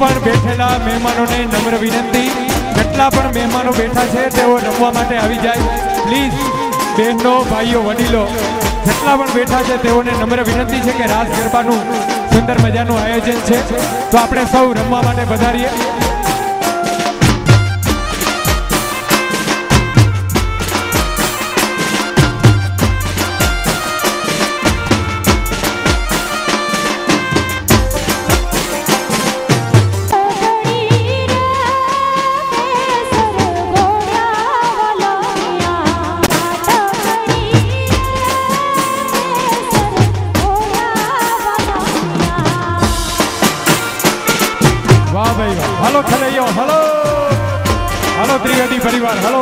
પણ બેઠેલા મહેમાનોને નમ્ર વિનંતી, જેટલા પણ મહેમાનો બેઠા છે તેઓ રમવા માટે આવી જાય પ્લીઝ। બહેનો, ભાઈઓ, વડીલો જેટલા પણ બેઠા છે તેઓને નમ્ર વિનંતી છે કે રાસ ગરબાનું સુંદર મજાનું આયોજન છે, તો આપણે સૌ રમવા માટે પધારીએ। हेलो खलैयो, हेलो हेलो त्रिवेदी परिवार, हेलो।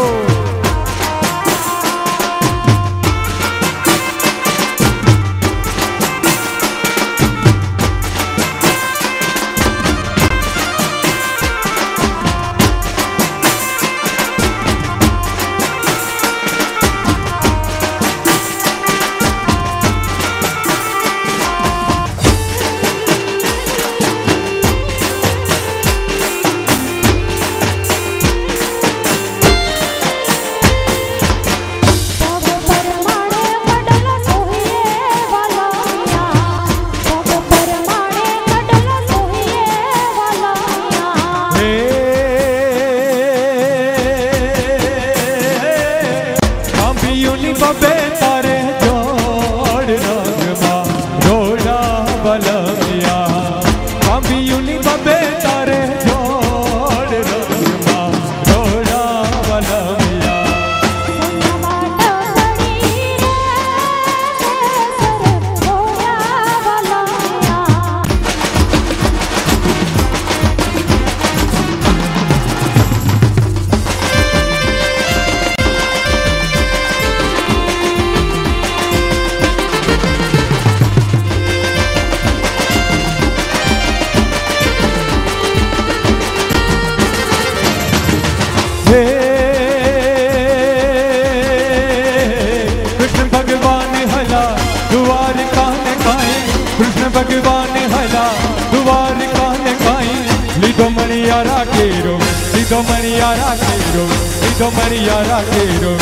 भगवान हला द्वारिका ने काई लीधो मणियारा केरो, लीधो मणियारा केरो, लीधो मणियारा केरो।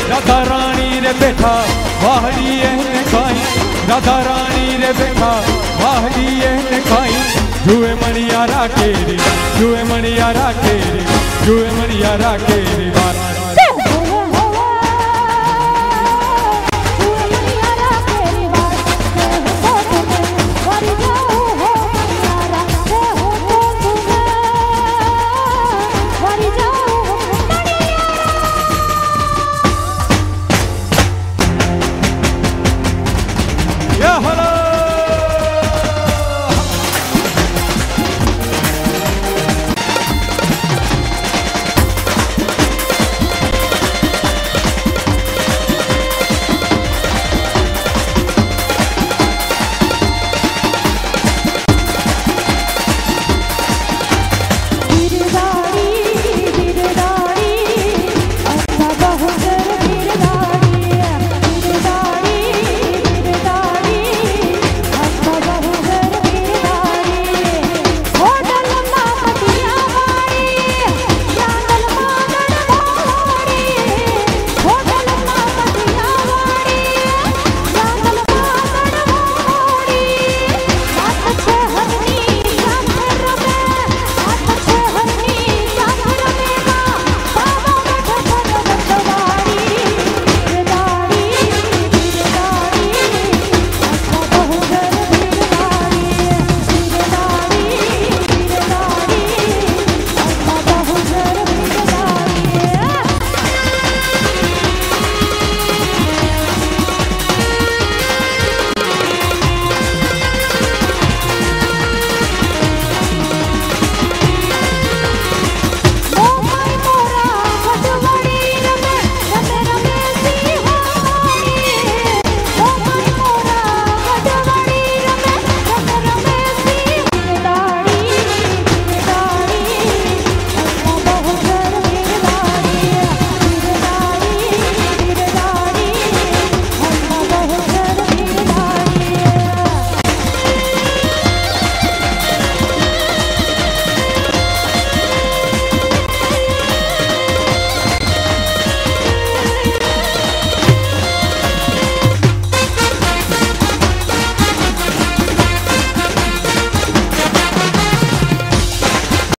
राधा रानी रे बैठा वाहड़ी ने खाई, राधा रानी रे बैठा वाहड़ी ने खाई। जुए मणियारा केरी, जुए मणियारा केरी, जुए मणियारा केरी वाला।